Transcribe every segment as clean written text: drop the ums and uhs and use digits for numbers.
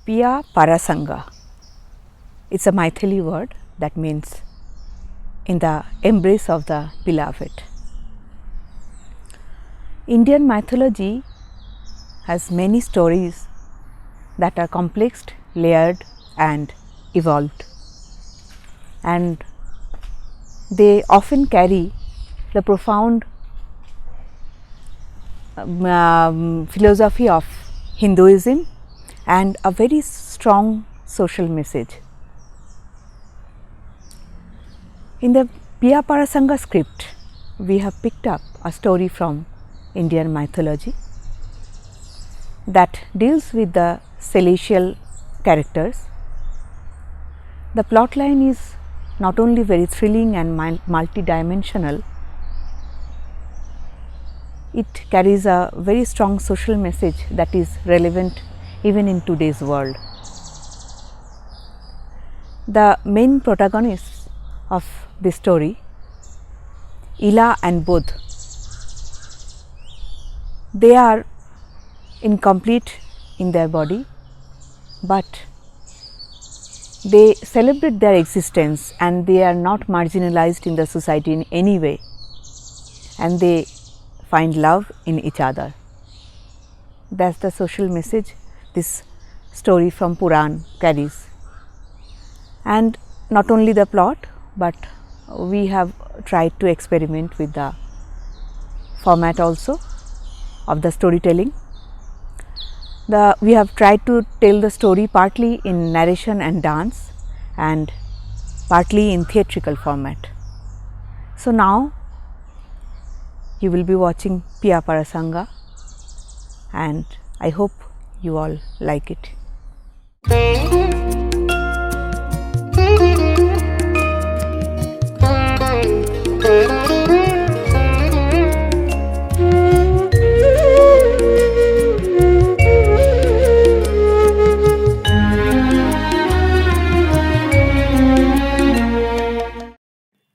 PIYA PARASANGA. It's a Maithili word that means in the embrace of the beloved. Indian mythology has many stories that are complex, layered and evolved, and they often carry the profound philosophy of Hinduism and a very strong social message. In the PIYA PARASANGA script, we have picked up a story from Indian mythology that deals with the celestial characters. The plot line is not only very thrilling and multi-dimensional, it carries a very strong social message that is relevant even in today's world. The main protagonists of this story, Ila and Bodh, they are incomplete in their body, but they celebrate their existence and they are not marginalized in the society in any way, and they find love in each other. That's the social message this story from Puran carries. And not only the plot, but we have tried to experiment with the format also of the storytelling. We have tried to tell the story partly in narration and dance and partly in theatrical format. So now you will be watching PIYA PARASANGA, and I hope you all like it.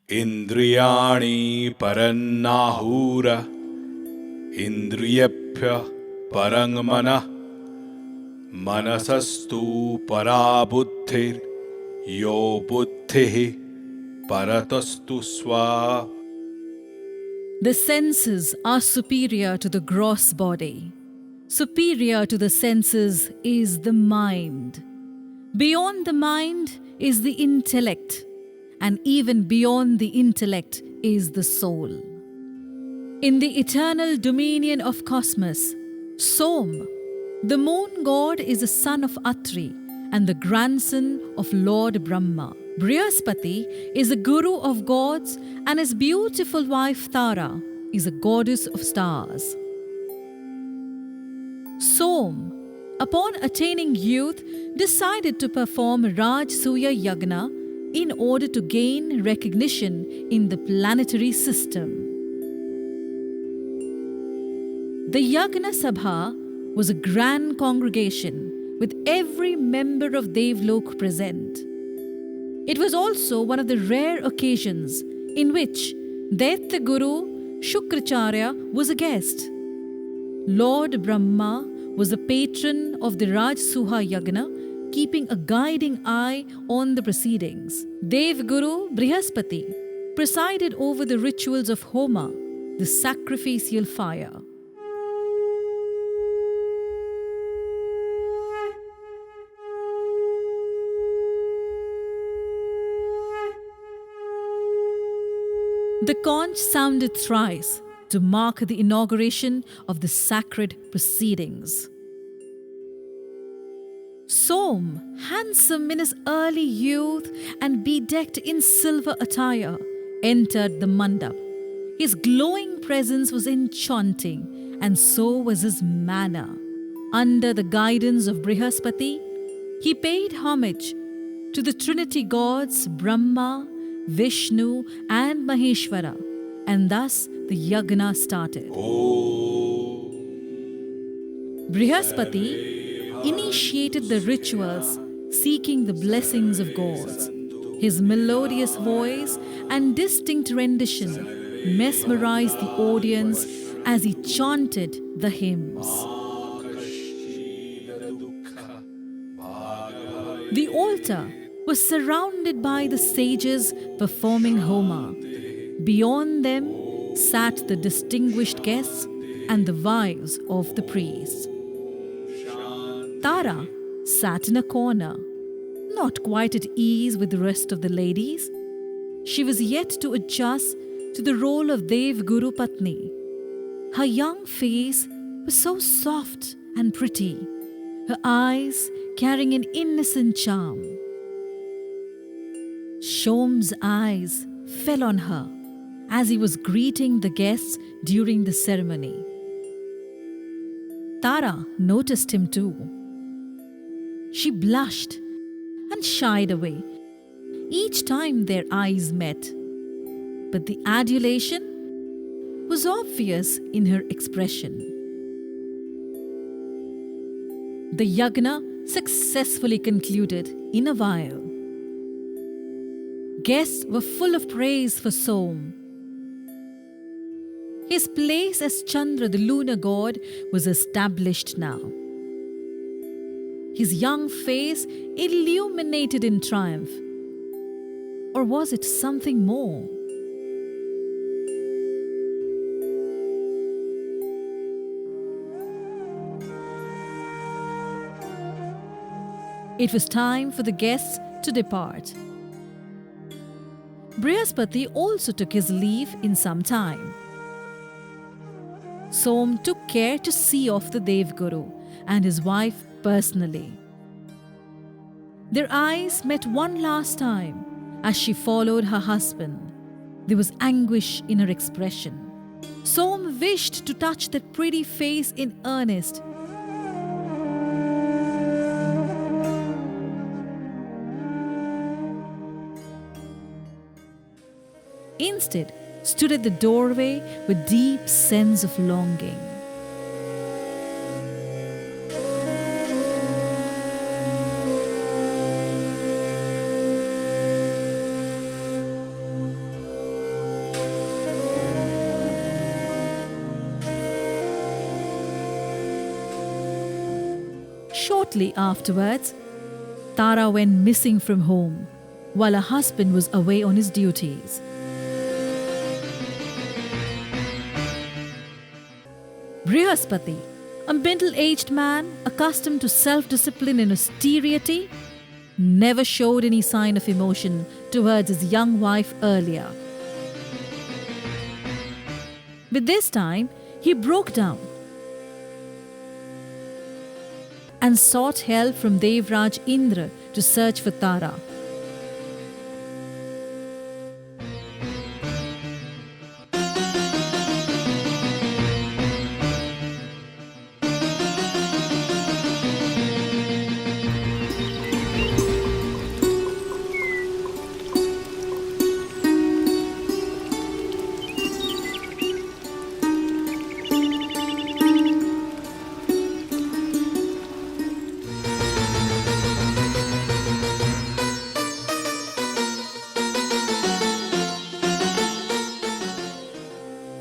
Indriyani parannahura indriyebhya parang manah manasastu parabuddhir yo buddhihi paratastu swa. The senses are superior to the gross body. Superior to the senses is the mind. Beyond the mind is the intellect, and even beyond the intellect is the soul. In the eternal dominion of cosmos, Som, the moon god, is the son of Atri and the grandson of Lord Brahma. Brihaspati is the guru of gods, and his beautiful wife Tara is a goddess of stars. Som, upon attaining youth, decided to perform Rajasuya Yagna in order to gain recognition in the planetary system. The Yagna Sabha was a grand congregation with every member of Devlok present. It was also one of the rare occasions in which Daitya Guru Shukracharya was a guest. Lord Brahma was the patron of the Rajasuya Yagna, keeping a guiding eye on the proceedings. Dev Guru Brihaspati presided over the rituals of Homa, the sacrificial fire. The conch sounded thrice to mark the inauguration of the sacred proceedings. Som, handsome in his early youth and bedecked in silver attire, entered the mandap. His glowing presence was enchanting, and so was his manner. Under the guidance of Brihaspati, he paid homage to the Trinity gods Brahma, Vishnu and Maheshwara, and thus the yagna started. Brihaspati initiated the rituals, seeking the blessings of gods. His melodious voice and distinct rendition mesmerized the audience as he chanted the hymns. The altar was surrounded by the sages performing Homa. Beyond them sat the distinguished guests and the wives of the priests. Tara sat in a corner, not quite at ease with the rest of the ladies. She was yet to adjust to the role of Dev Guru Patni. Her young face was so soft and pretty, her eyes carrying an innocent charm. Som's eyes fell on her as he was greeting the guests during the ceremony. Tara noticed him too. She blushed and shied away each time their eyes met, but the adulation was obvious in her expression. The yagna successfully concluded in a while. Guests were full of praise for Som. His place as Chandra, the lunar god, was established now. His young face illuminated in triumph. Or was it something more? It was time for the guests to depart. Brihaspati also took his leave in some time. Som took care to see off the Devguru and his wife personally. Their eyes met one last time as she followed her husband. There was anguish in her expression. Som wished to touch that pretty face in earnest. Instead, stood at the doorway with deep sense of longing. Shortly afterwards, Tara went missing from home while her husband was away on his duties. Brihaspati, a middle-aged man accustomed to self-discipline and austerity, never showed any sign of emotion towards his young wife earlier. But this time, he broke down and sought help from Devraj Indra to search for Tara.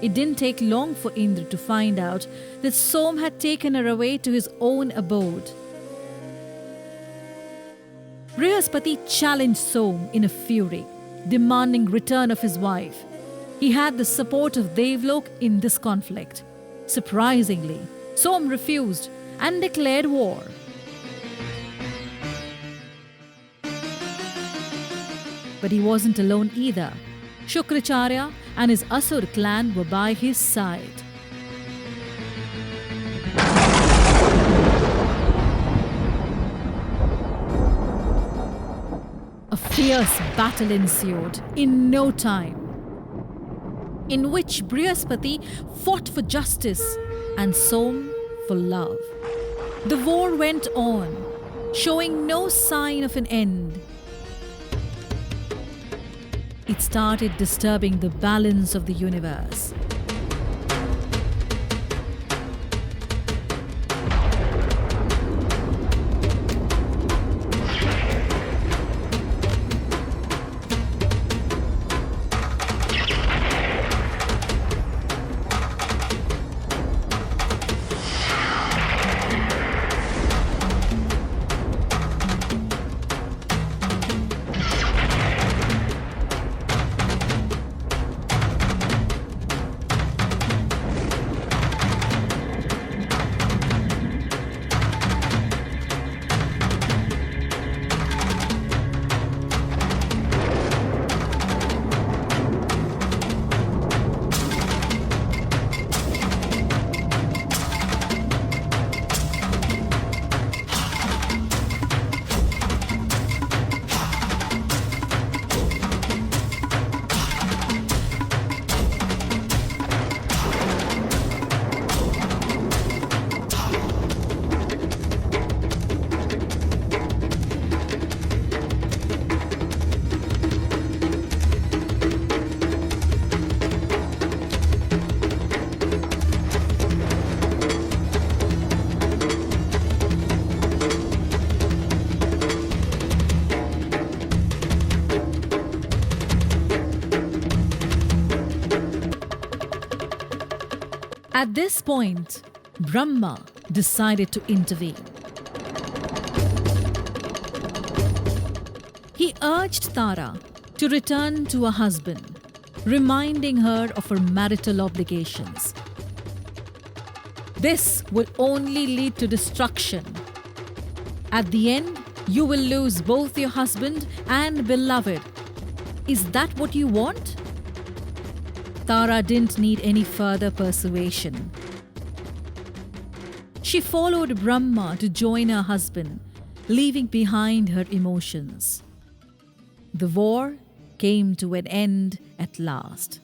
It didn't take long for Indra to find out that Som had taken her away to his own abode. Brihaspati challenged Som in a fury, demanding return of his wife. He had the support of Devlok in this conflict. Surprisingly, Som refused and declared war. But he wasn't alone either. Shukracharya and his Asur clan were by his side. A fierce battle ensued in no time, in which Brihaspati fought for justice and Som for love. The war went on, showing no sign of an end. It started disturbing the balance of the universe. At this point, Brahma decided to intervene. He urged Tara to return to her husband, reminding her of her marital obligations. This will only lead to destruction. At the end, you will lose both your husband and beloved. Is that what you want? Tara didn't need any further persuasion. She followed Brahma to join her husband, leaving behind her emotions. The war came to an end at last.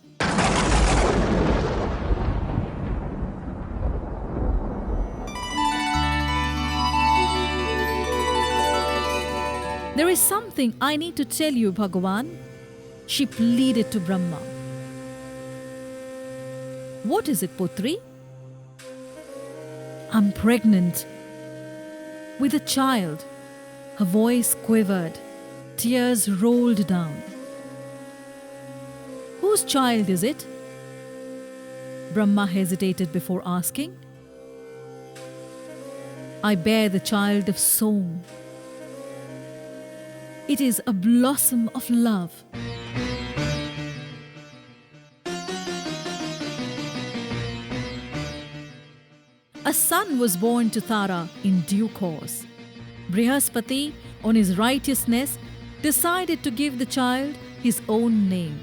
There is something I need to tell you, Bhagavan, she pleaded to Brahma. What is it, Putri? I'm pregnant with a child. Her voice quivered. Tears rolled down. Whose child is it? Brahma hesitated before asking. I bear the child of Som. It is a blossom of love. A son was born to Tara in due course. Brihaspati, on his righteousness, decided to give the child his own name.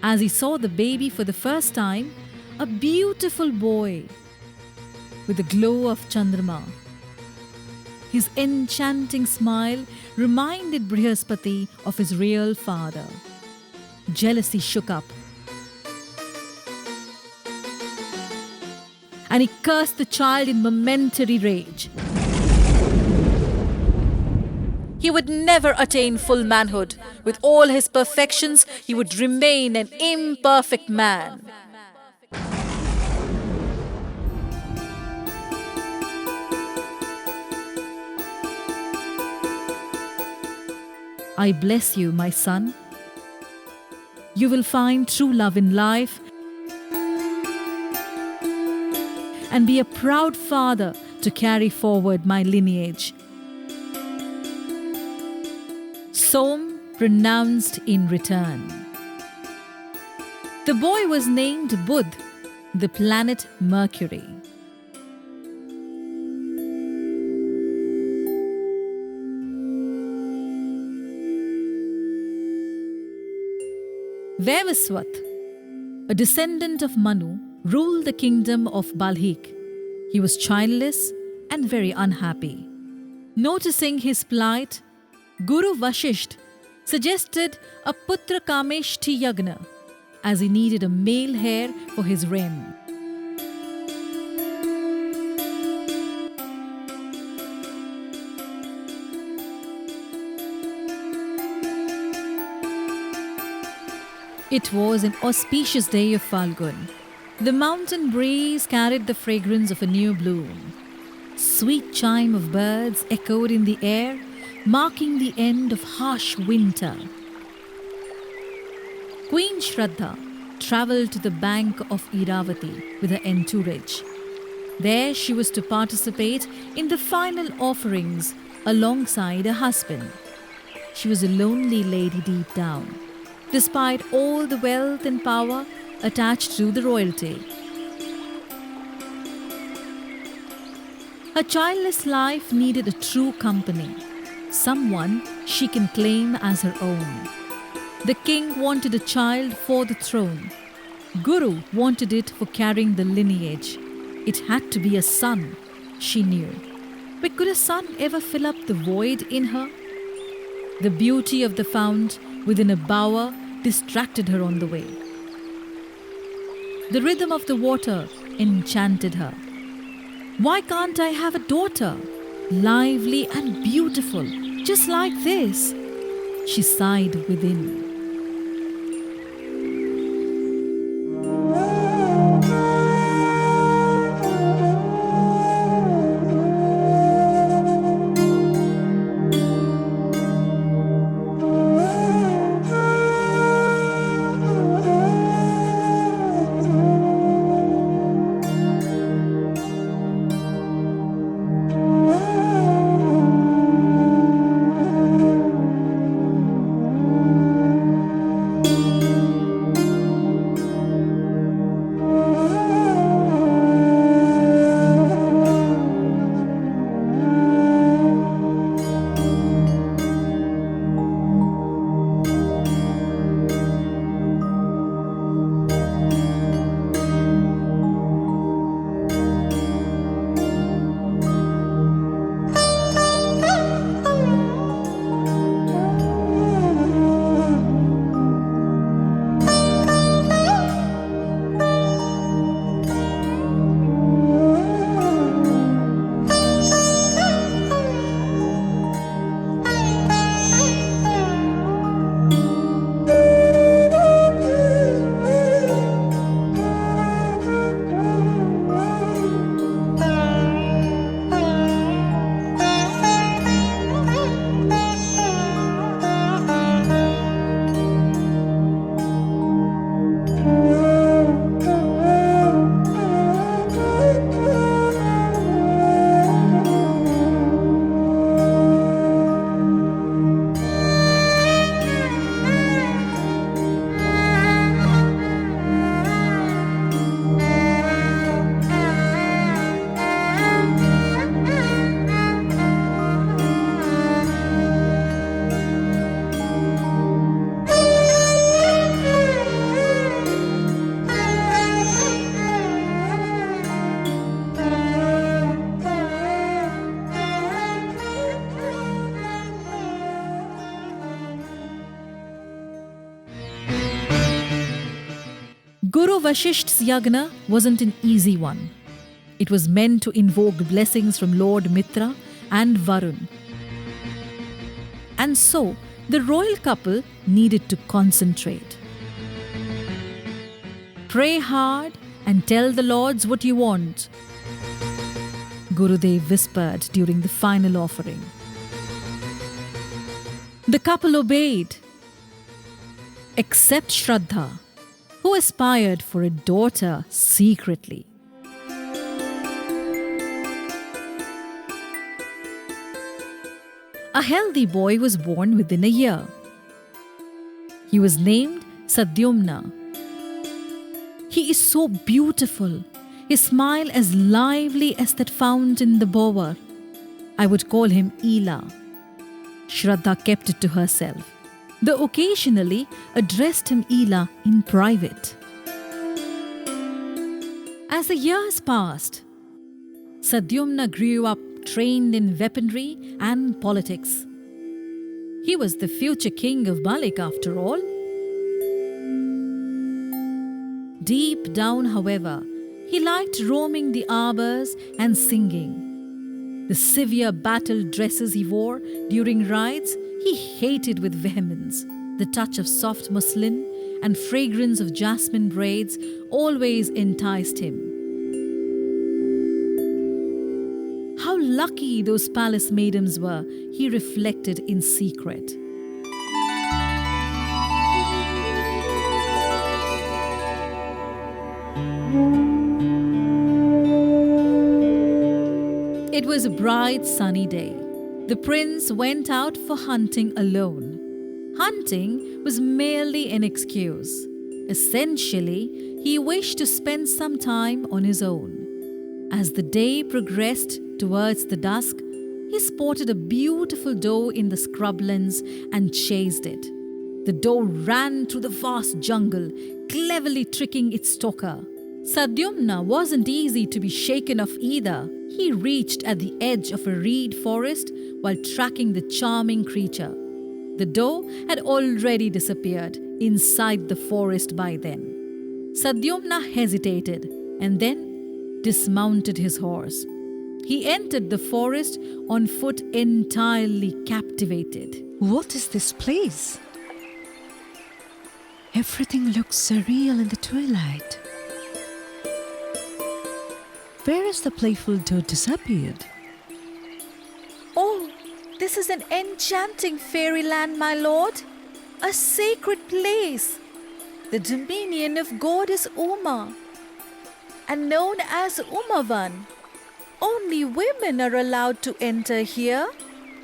As he saw the baby for the first time, a beautiful boy with the glow of Chandrama. His enchanting smile reminded Brihaspati of his real father. Jealousy shook up, and he cursed the child in momentary rage. He would never attain full manhood. With all his perfections, he would remain an imperfect man. I bless you, my son. You will find true love in life and be a proud father to carry forward my lineage. Som pronounced in return. The boy was named Budh, the planet Mercury. Vevaswat, a descendant of Manu, ruled the kingdom of Balhik. He was childless and very unhappy. Noticing his plight, Guru Vashisht suggested a Putra Kameshti Yagna, as he needed a male heir for his reign. It was an auspicious day of Falgun. The mountain breeze carried the fragrance of a new bloom. Sweet chime of birds echoed in the air, marking the end of harsh winter. Queen Shraddha travelled to the bank of Iravati with her entourage. There she was to participate in the final offerings alongside her husband. She was a lonely lady deep down, despite all the wealth and power attached to the royalty. Her childless life needed a true company, someone she can claim as her own. The king wanted a child for the throne. Guru wanted it for carrying the lineage. It had to be a son, she knew. But could a son ever fill up the void in her? The beauty of the fount within a bower distracted her on the way. The rhythm of the water enchanted her. Why can't I have a daughter? Lively and beautiful, just like this, she sighed within. Guru Vasishtha's yagna wasn't an easy one. It was meant to invoke blessings from Lord Mitra and Varun. And so, the royal couple needed to concentrate. Pray hard and tell the lords what you want, Gurudev whispered during the final offering. The couple obeyed, except Shraddha, who aspired for a daughter secretly. A healthy boy was born within a year. He was named Sadyumna. He is so beautiful, his smile as lively as that found in the bower. I would call him Ela. Shraddha kept it to herself, though occasionally addressed him Ela in private. As the years passed, Sadyumna grew up trained in weaponry and politics. He was the future king of Malik after all. Deep down, however, he liked roaming the arbors and singing. The severe battle dresses he wore during rides he hated with vehemence. The touch of soft muslin and fragrance of jasmine braids always enticed him. How lucky those palace maidens were, he reflected in secret. It was a bright sunny day. The prince went out for hunting alone. Hunting was merely an excuse. Essentially, he wished to spend some time on his own. As the day progressed towards the dusk, he spotted a beautiful doe in the scrublands and chased it. The doe ran through the vast jungle, cleverly tricking its stalker. Sadyumna wasn't easy to be shaken off either. He reached at the edge of a reed forest while tracking the charming creature. The doe had already disappeared inside the forest by then. Sadyumna hesitated and then dismounted his horse. He entered the forest on foot, entirely captivated. What is this place? Everything looks surreal in the twilight. Where has the playful doe disappeared? Oh, this is an enchanting fairyland, my lord. A sacred place. The dominion of goddess Uma, and known as Umavan. Only women are allowed to enter here.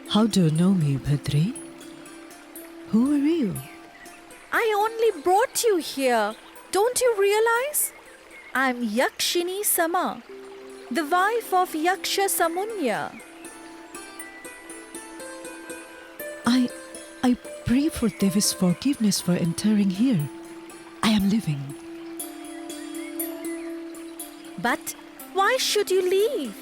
How do you know me, Bhadri? Who are you? I only brought you here. Don't you realize? I'm Yakshini Sama, the wife of Yaksha Samunya. I pray for Devi's forgiveness for entering here. I am living. But why should you leave?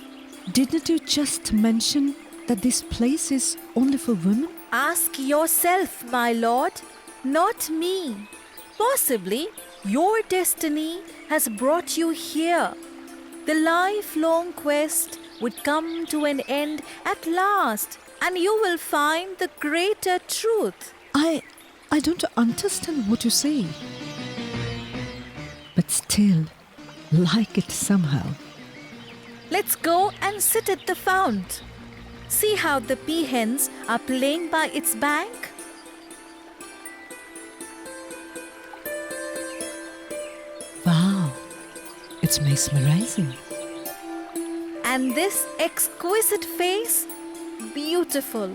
Didn't you just mention that this place is only for women? Ask yourself, my lord, not me. Possibly your destiny has brought you here. The lifelong quest would come to an end at last, and you will find the greater truth. I don't understand what you say. But still, like it somehow. Let's go and sit at the fount. See how the peahens are playing by its bank? Wow, it's mesmerizing. And this exquisite face, beautiful,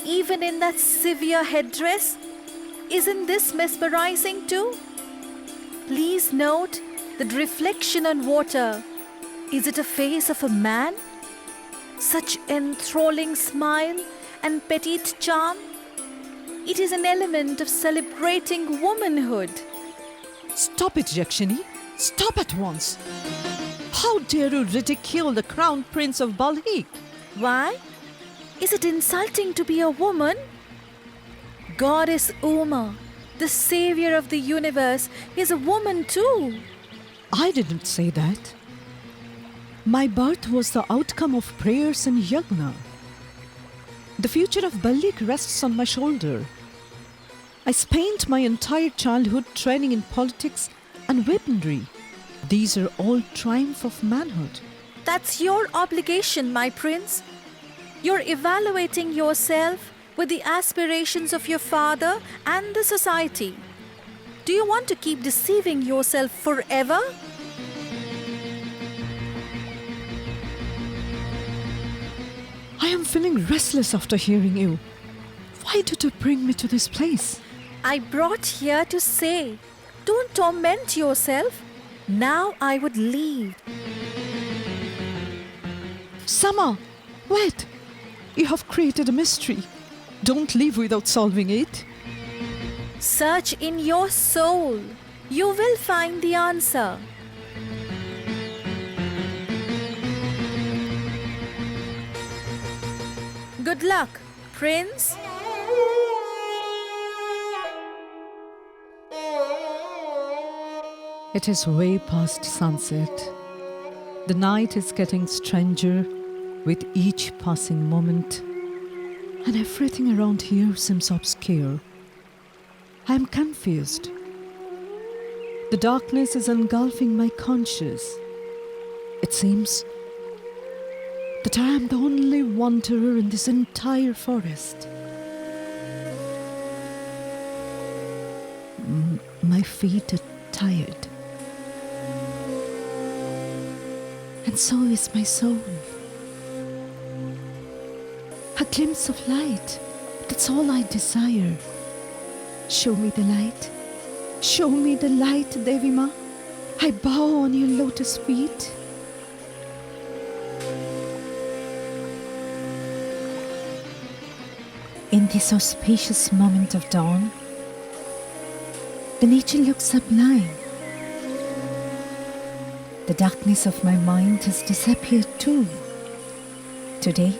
even in that severe headdress. Isn't this mesmerizing too? Please note the reflection on water. Is it a face of a man? Such enthralling smile and petite charm. It is an element of celebrating womanhood. Stop it, Yakshini. Stop at once. How dare you ridicule the crown prince of Balhik? Why? Is it insulting to be a woman? Goddess Uma, The savior of the universe is a woman too. I didn't say that. My birth was the outcome of prayers and yagna. The future of Balik rests on my shoulder. I spent my entire childhood training in politics and weaponry. These are all triumph of manhood. That's your obligation, my prince. You're evaluating yourself with the aspirations of your father and the society. Do you want to keep deceiving yourself forever? I am feeling restless after hearing you. Why did you bring me to this place? I brought here to say, don't torment yourself. Now I would leave. Sama, wait! You have created a mystery. Don't leave without solving it. Search in your soul. You will find the answer. Good luck, Prince. It is way past sunset. The night is getting stranger with each passing moment, and everything around here seems obscure. I am confused. The darkness is engulfing my conscience. It seems that I am the only wanderer in this entire forest. My feet are tired. And so is my soul. A glimpse of light. That's all I desire. Show me the light. Show me the light, Devima. I bow on your lotus feet. In this auspicious moment of dawn, the nature looks sublime. The darkness of my mind has disappeared too. Today,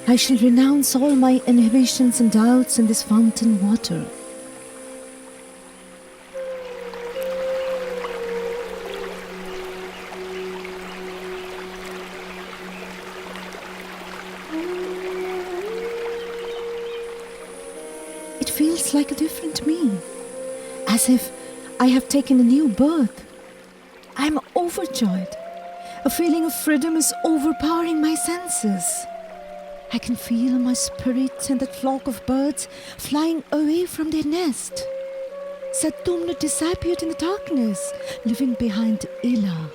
I shall renounce all my inhibitions and doubts in this fountain water. It feels like a different me, as if I have taken a new birth. I'm overjoyed. A feeling of freedom is overpowering my senses. I can feel my spirit and that flock of birds flying away from their nest. Satumna disappeared in the darkness, leaving behind Ila.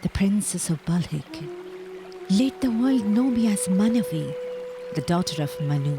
The princess of Balhik. Let the world know me as Manavi, the daughter of Manu.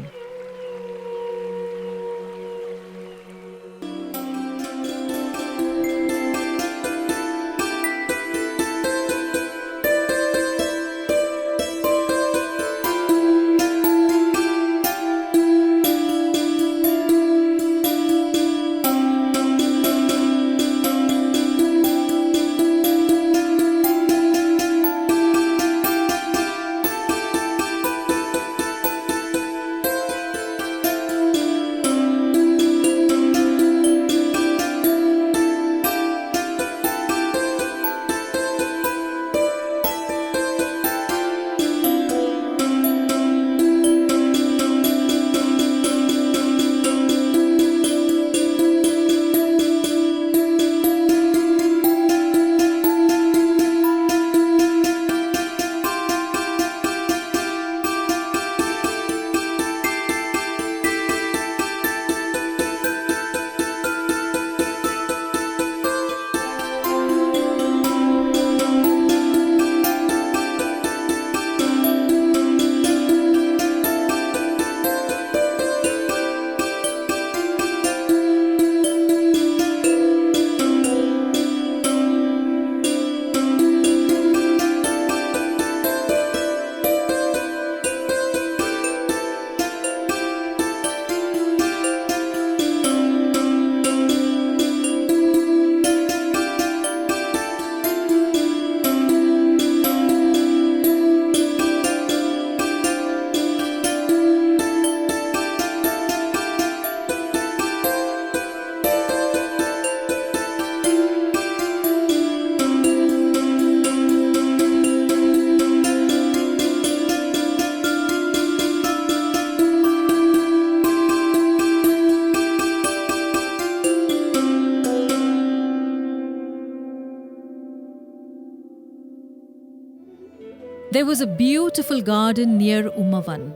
There was a beautiful garden near Umavan,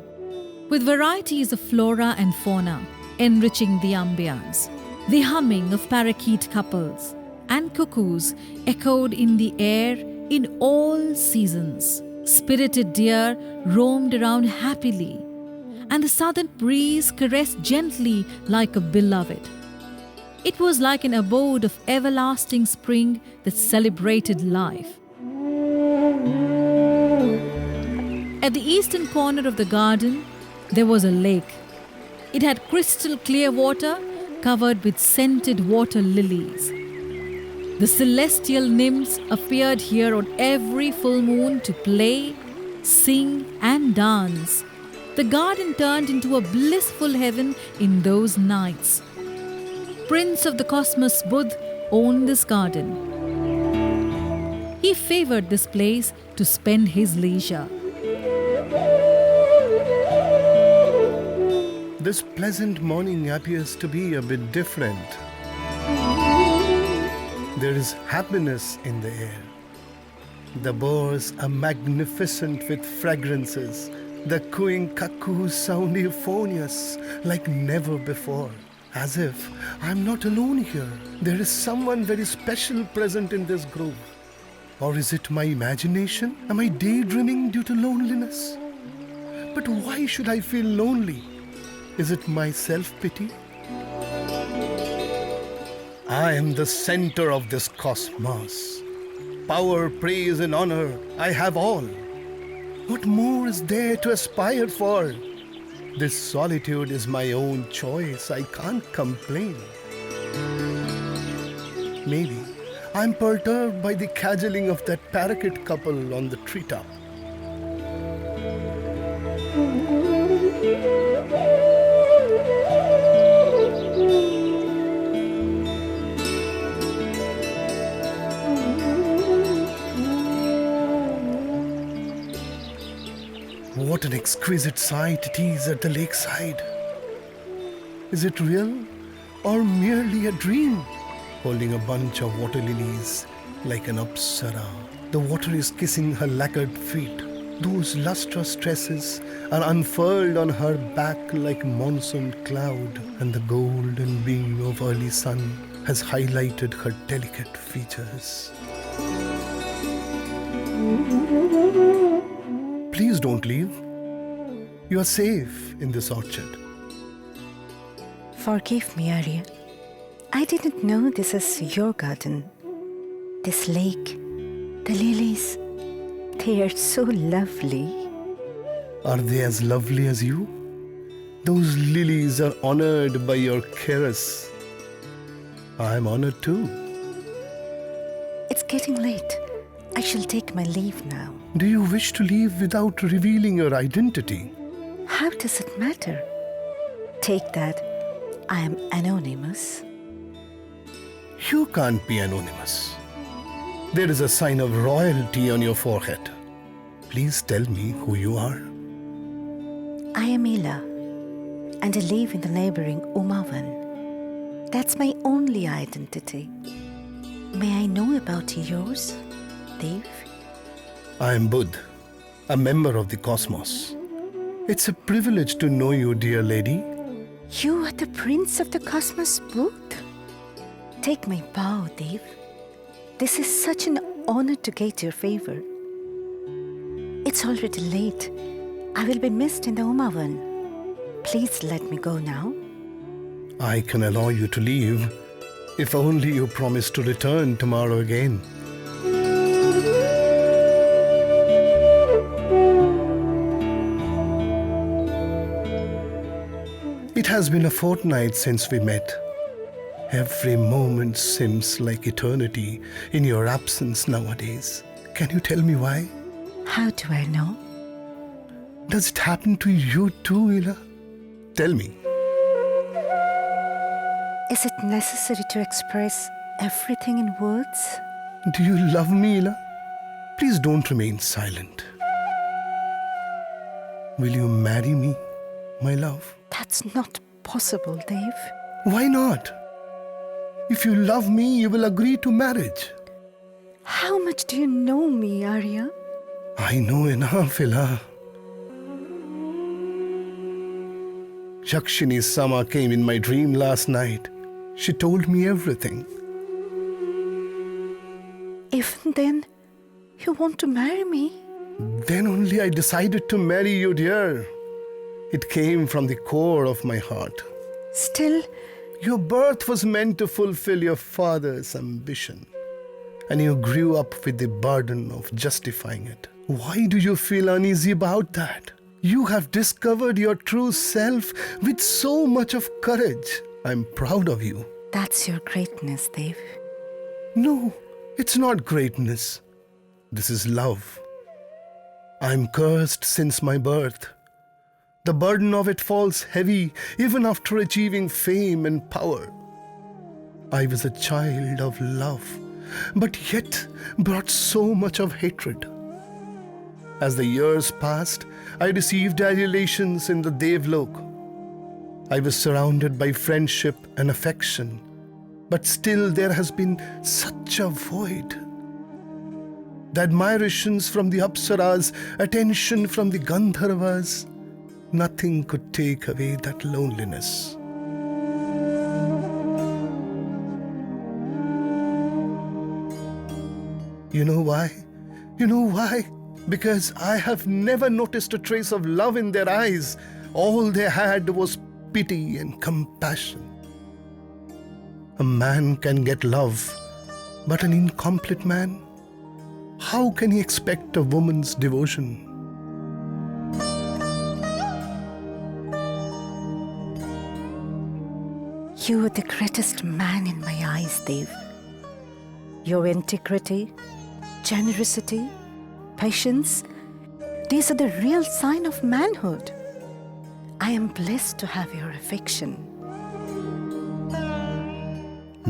with varieties of flora and fauna enriching the ambience. The humming of parakeet couples and cuckoos echoed in the air in all seasons. Spirited deer roamed around happily, and the southern breeze caressed gently like a beloved. It was like an abode of everlasting spring that celebrated life. At the eastern corner of the garden, there was a lake. It had crystal clear water covered with scented water lilies. The celestial nymphs appeared here on every full moon to play, sing, and dance. The garden turned into a blissful heaven in those nights. Prince of the Cosmos Buddh owned this garden. He favored this place to spend his leisure. This pleasant morning appears to be a bit different. There is happiness in the air. The birds are magnificent with fragrances. The cooing cuckoos sound euphonious like never before. As if I'm not alone here. There is someone very special present in this grove. Or is it my imagination? Am I daydreaming due to loneliness? But why should I feel lonely? Is it my self-pity? I am the center of this cosmos. Power, praise, and honor, I have all. What more is there to aspire for? This solitude is my own choice. I can't complain. Maybe I'm perturbed by the cajoling of that parakeet couple on the treetop. What an exquisite sight it is at the lakeside. Is it real or merely a dream? Holding a bunch of water lilies like an apsara. The water is kissing her lacquered feet. Those lustrous tresses are unfurled on her back like monsoon cloud, and the golden beam of early sun has highlighted her delicate features. Please don't leave. You are safe in this orchard. Forgive me, Arya. I didn't know this is your garden. This lake, the lilies, they are so lovely. Are they as lovely as you? Those lilies are honored by your caress. I am honored too. It's getting late. I shall take my leave now. Do you wish to leave without revealing your identity? How does it matter? Take that. I am anonymous. You can't be anonymous. There is a sign of royalty on your forehead. Please tell me who you are. I am Ila, and I live in the neighboring Umavan. That's my only identity. May I know about yours, Dev? I am Buddh, a member of the cosmos. It's a privilege to know you, dear lady. You are the Prince of the Cosmos Buddh. Take my bow, Dev. This is such an honor to get your favor. It's already late. I will be missed in the Umavan. Please let me go now. I can allow you to leave if only you promise to return tomorrow again. It has been a fortnight since we met. Every moment seems like eternity in your absence nowadays. Can you tell me why? How do I know? Does it happen to you too, Ila? Tell me. Is it necessary to express everything in words? Do you love me, Ila? Please don't remain silent. Will you marry me, my love? That's not possible, Dev. Why not? If you love me, you will agree to marriage. How much do you know me, Arya? I know enough, Ila. Yakshini Sama came in my dream last night. She told me everything. Even then, you want to marry me? Then only I decided to marry you, dear. It came from the core of my heart. Still, Your birth was meant to fulfill your father's ambition, and you grew up with the burden of justifying it. Why do you feel uneasy about that? You have discovered your true self with so much of courage. I'm proud of you. that's your greatness, Dev. No, it's not greatness. This is love. I'm cursed since my birth. The burden of it falls heavy even after achieving fame and power. I was a child of love, but yet brought so much of hatred. As the years passed, I received adulations in the Devlok. I was surrounded by friendship and affection, but still there has been such a void. The admirations from the Apsaras, attention from the Gandharvas, nothing could take away that loneliness. You know why? You know why? Because I have never noticed a trace of love in their eyes. All they had was pity and compassion. A man can get love, but an incomplete man, how can he expect a woman's devotion? You are the greatest man in my eyes, Dev. Your integrity, generosity, patience, these are the real sign of manhood. I am blessed to have your affection.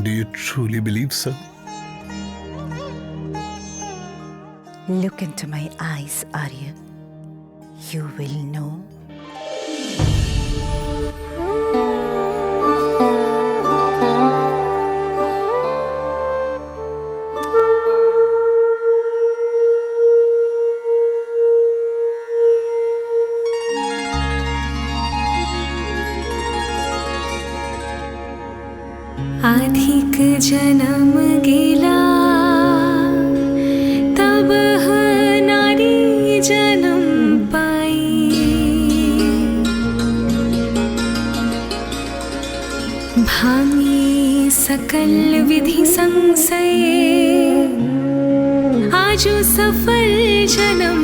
Do you truly believe so? Look into my eyes, Arya. You will know. अधिक जन्म गेला तब नारी जन्म पाई भांगी सकल विधि संशय आजो सफल जन्म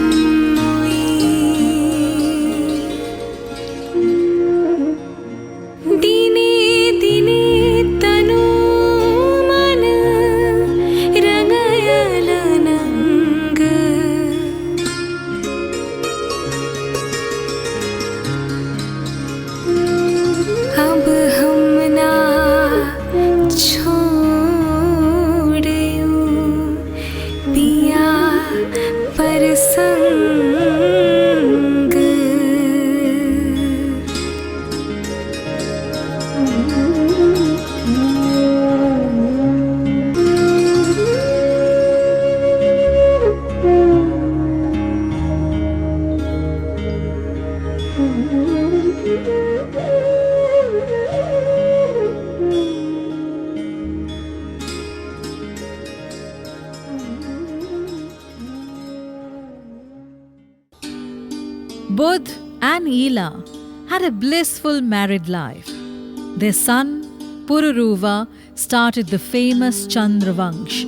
Budh and Ela had a blissful married life. Their son, Pururuva, started the famous Chandravansh.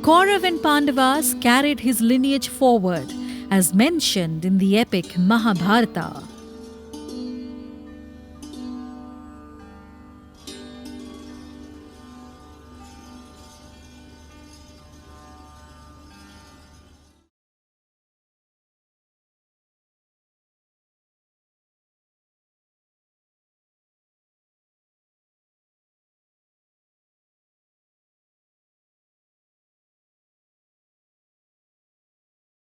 Kaurav and Pandavas carried his lineage forward, as mentioned in the epic Mahabharata.